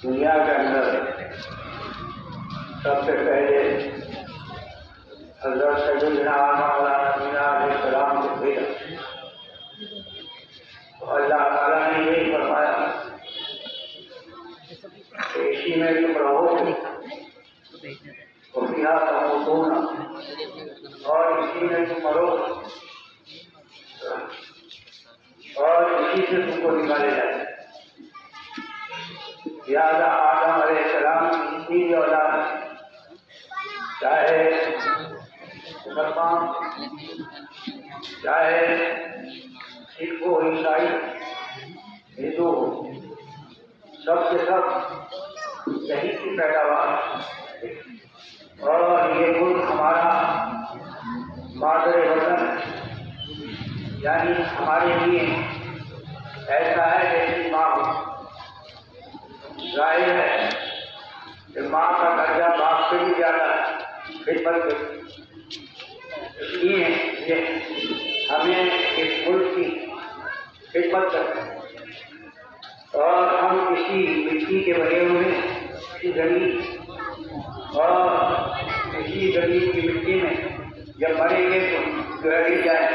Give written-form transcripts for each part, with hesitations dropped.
دنیا کے اندر سب سے پہلے حضرت سیدنا مولانا نبینا علیہ السلام کو بھیجا تو اللہ تعالیٰ نے یہی فرمایا کہ اسی میں تم رہو تو فیہا تموتون، اور اسی میں تم مرو اور اسی سے تم کو نکالے جائے۔ لہٰذا آدم علیہ السلام کی تین اولاد، چاہے مسلمان چاہے سکھ ہو عیسائی ہندو ہو، سب کے سب یہی کی پیداوار، اور یہ ملک ہمارا مادر وطن یعنی ہمارے لیے ایسا ہے جیسے ماں ہو۔ ظاہر ہے کہ ماں کا درجہ باپ سے بھی زیادہ ہے خدمت کے، اس لیے ہمیں اس ملک کی خدمت کرتے ہیں، اور ہم کسی مٹی کے بنے ہوئے کسی زمین اور کسی زمین کی مٹی میں جب مریں گے تو گر جائیں،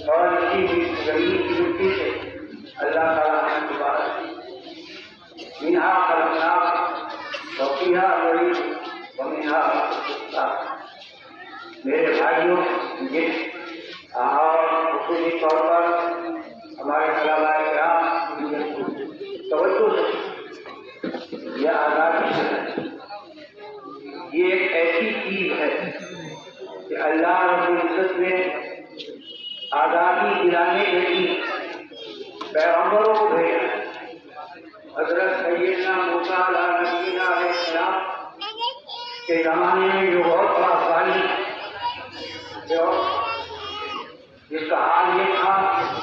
اور اسی زمین کی مٹی سے اللہ تعالیٰ نے دوبارہ منہا خلقناکم وفیہا نعیدکم ومنہا نخرجکم۔ میرے بھائیوں، اور خصوصی طور پر ہمارے طلباء کرام توجہ سے یہ آزادی ہے، یہ ایک ایسی چیز ہے کہ اللہ رب العزت نے آزادی دلانے کے لیے پیغمبروں کو بھیجا۔ حضرت سیدنا موسیٰ علیہ السلام کے زمانے میں جو بہت بڑا ظالم جس کا حال یہ تھا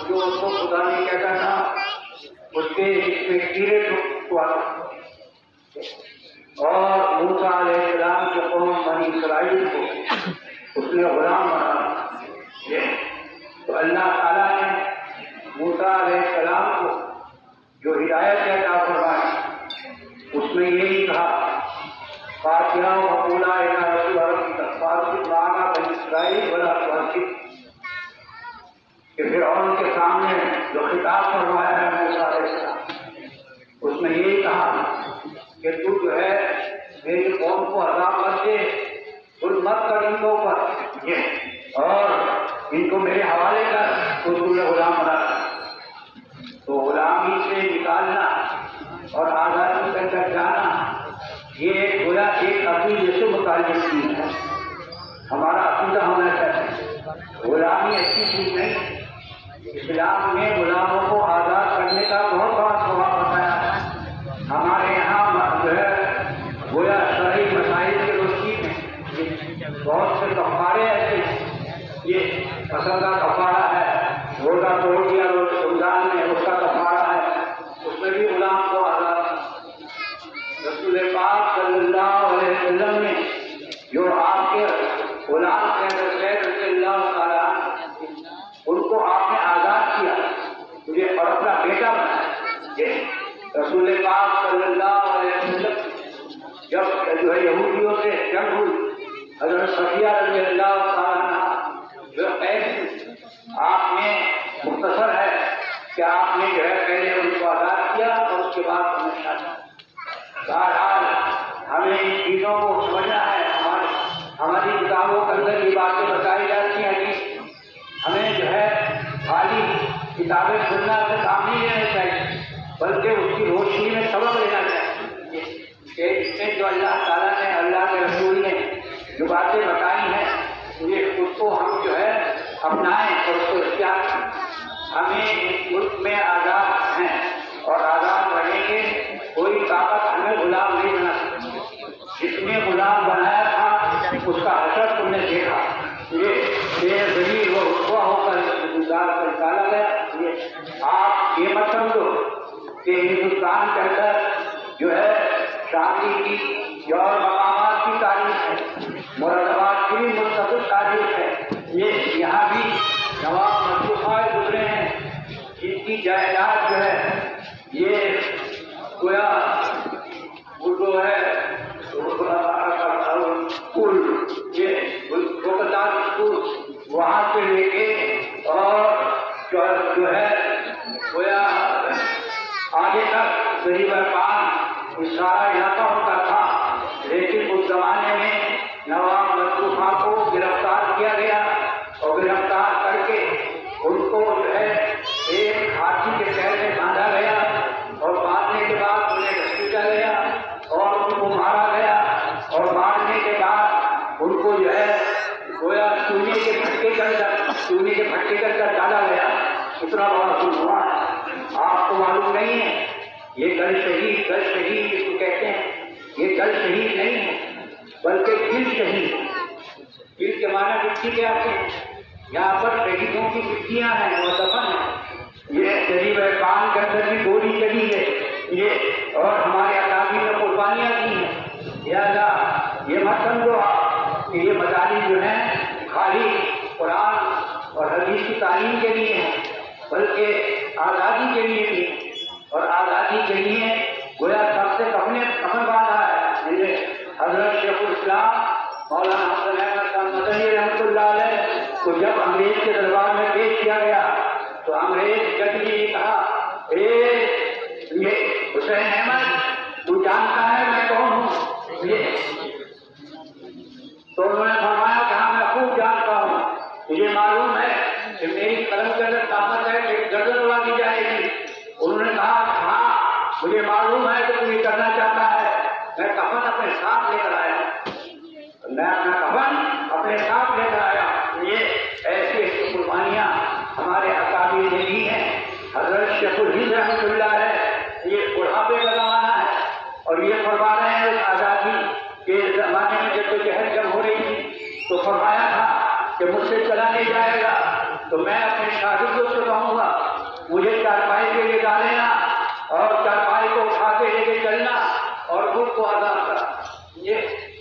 جو اس کو خدا نے کہتا تھا اس کے جس میں کیڑے ہوا تھا، اور موسیٰ علیہ السلام کے قوم بنی اسرائیل کو اس نے غلام بنا، تو اللہ تعالیٰ نے موسیٰ علیہ السلام کو جو ہدایت عطا فرمائی اس میں یہی کہا فاتحہ و مقولہ الی رسول ربک فارسک معنا بنی اسرائیل ولا تحرک، کہ فرعون کے سامنے جو خطاب فرمایا ہے موسیٰ علیہ السلام اس میں یہی کہا کہ تو جو ہے میری قوم کو عذاب کر دے، ظلم مت کر ان کے اوپر اور ان کو میرے حوالے کر، تو تم غلام بنا۔ تو غلامی سے نکالنا اور آزادی کے اندر جانا یہ گویا ایک عقیدے سے متعلق چیز ہے، ہمارا عقیدہ ہونا چاہیے۔ غلامی اچھی چیز نہیں، اسلام نے غلاموں کو آزاد کرنے کا بہت بڑا ثواب بتایا ہے۔ ہمارے یہاں جو ہے گویا شرعی مسائل کی روشنی میں بہت سے کفارے ایسے، یہ قسم کا کفارہ ہے، روزہ توڑ دیا رمضان میں اس کا کفارہ ہے، اس میں بھی غلام کو آزاد۔ رسول پاک صلی اللہ علیہ وسلم نے جو آپ کے غلام کے اندر زید رضی اللہ تعالیٰ عنہ ان کو آپ نے آزاد کیا مجھے اور اپنا بیٹا بنایا۔ رسول پاک صلی اللہ علیہ وسلم جب جو ہے یہودیوں سے جنگ ہوئی، حضرت صفیہ رضی اللہ تعالیٰ عنہ جو ایسے آپ نے مختصر ہے کہ آپ نے جو ہے پہلے ان کو آزاد کیا اور اس کے بعد ہمیں شادی۔ بہرحال ہمیں ان چیزوں کو سمجھنا ہے، ہماری کتابوں کے اندر یہ باتیں بتائی جاتی ہیں کہ ہمیں جو ہے خالی کتابیں پڑھنا سے کام نہیں لینا چاہیے، بلکہ اس کی روشنی میں سبق لینا چاہیے کہ اس میں جو اللہ تعالیٰ نے اللہ کے رسول نے جو باتیں بتائی ہیں یہ اس کو ہم جو ہے اپنائیں اور اس کو اختیار کریں۔ ہمیں اس ملک میں آزاد ہیں اور آزاد رہیں گے، کوئی طاقت ہمیں غلام نہیں بنا سکتی۔ جس نے غلام بنایا تھا اس کا حشر تم نے دیکھا، یہ ذریعہ وہ رسوا ہو کر گزار کر نکالا گیا۔ آپ یہ مت سمجھو کہ ہندوستان کے اندر جو ہے شادی کی اور مقام کے بھٹے کر ڈالا گیا، اتنا بڑا ظلم ہوا ہے۔ آپ کو معلوم نہیں ہے یہ گل شہید جس کو کہتے ہیں، یہ گل شہید نہیں ہے بلکہ دل شہید۔ دل کے معنی مٹی کے آتے ہیں، یہاں پر شہیدوں کی مٹیاں ہیں وہ دفن ہیں۔ یہ قریب کان کے اندر بھی گولی چلی ہے یہ، اور ہمارے اکابر نے قربانیاں دی ہیں۔ لہٰذا یہ مت سمجھو کہ یہ مدارس جو ہیں خالی قرآن اور حدیث کی تعلیم کے لیے ہیں، بلکہ آزادی کے لیے بھی، اور آزادی کے لیے گویا سب سے کفن باندھا ہے۔ حضرت شیخ الاسلام مولانا حسن احمد خان مدنی رحمۃ اللہ علیہ کو جب انگریز کے دربار میں پیش کیا گیا تو انگریز جج نے کہا، یہ حسین احمد تو جانتا ہے میں کون ہوں؟ تو انہوں نے فرمایا کہ ہاں میں خوب جانتا ہوں، مجھے معلوم ہے کہ میری قلم کے اندر طاقت ہے کہ گردن اڑا دی جائے گی۔ انہوں نے کہا ہاں مجھے معلوم ہے کہ تو یہ کرنا چاہتا ہے، میں کفن اپنے ساتھ لے کر آیا، میں اپنا کفن اپنے ساتھ لے کر آیا۔ یہ ایسی قربانیاں ہمارے اکابر نے دی ہیں۔ حضرت شیخ الہند رحمۃ اللہ ہے، یہ بڑھاپے کا زمانہ ہے اور یہ فرما رہے ہیں اس آزادی کے زمانے میں جدوجہد جب ہو رہی تھی تو فرمایا تھا کہ مجھ سے چلا نہیں جائے گا تو میں اپنے شاگردوں سے کہوں گا مجھے چارپائی کے لیے ڈالنا اور چارپائی کو اٹھا کے لے کے چلنا اور خود کو آزاد کرنا۔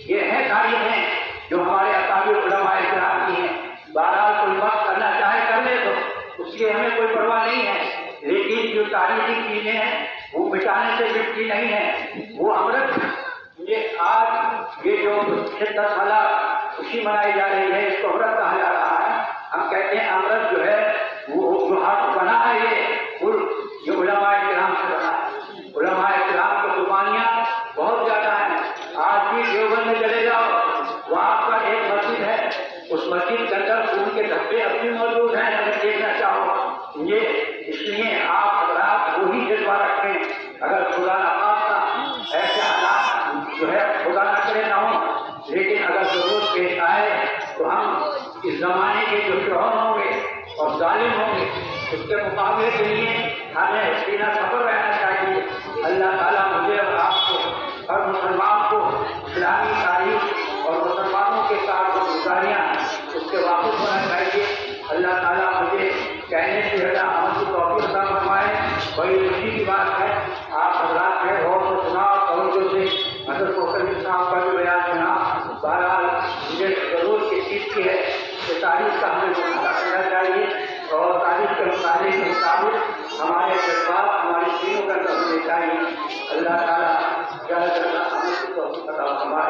یہ ہے تاریخیں جو ہمارے اکابر علماء کرام کی ہیں۔ بہرحال کوئی وقت کرنا چاہے کر لے تو اس کی ہمیں کوئی پرواہ نہیں ہے، لیکن جو تاریخی چیزیں ہیں وہ مٹانے سے مٹتی نہیں ہیں، وہ امرت۔ یہ آج یہ جو 10 سالہ خوشی منائی جا رہی ہے اس کو امرت کہا جا رہا ہے۔ ہم کہتے ہیں امرت جو ہے وہ جو ہاتھ بنا ہے یہ علماء کرام سے بنا ہے۔ علماء کرام کی قربانیاں بہت زیادہ ہیں۔ آج بھی دیوبند میں چلے جاؤ، وہاں پر ایک مسجد ہے، اس مسجد کے اندر خون کے دھبے اب بھی موجود ہیں، اگر دیکھنا چاہو۔ یہ اس لیے آپ حضرات وہی جذبہ رکھیں، اگر خدا نخواستہ ایسے حالات جو ہے خدا نہ کرے نہ ہوں، لیکن اگر ضرورت پیش آئے تو ہم اس زمانے کے جو فرعون ہوں گے اور ظالم ہوں گے اس کے مقابلے کے لیے ہمیں سینہ صبر رہنا چاہیے۔ اللہ تعالیٰ مجھے اور آپ کو ہر مسلمان کو اسلامی تاریخ اور مسلمانوں کے ساتھ جو گزاریاں اس کے واقف ہونا چاہیے۔ اللہ تعالیٰ مجھے کہنے سے زیادہ عمل کی توفیق عطا فرمائے۔ بڑی خوشی کی بات ہے آپ حضرات نے غور سے سنا اور توجہ سے حضرت محترم صاحب کا جو بیان سنا۔ بہرحال مجھے ضرور اس چیز کی ہے کہ تاریخ کا ہمیں مطالعہ کرنا چاہیے اور تاریخ کے مطالعے کے مطابق ہمارے جذبات ہماری چیزوں کا ہونے چاہیے۔ اللہ تعالیٰ زیادہ سے زیادہ ہمیں توفیق عطا فرمائے۔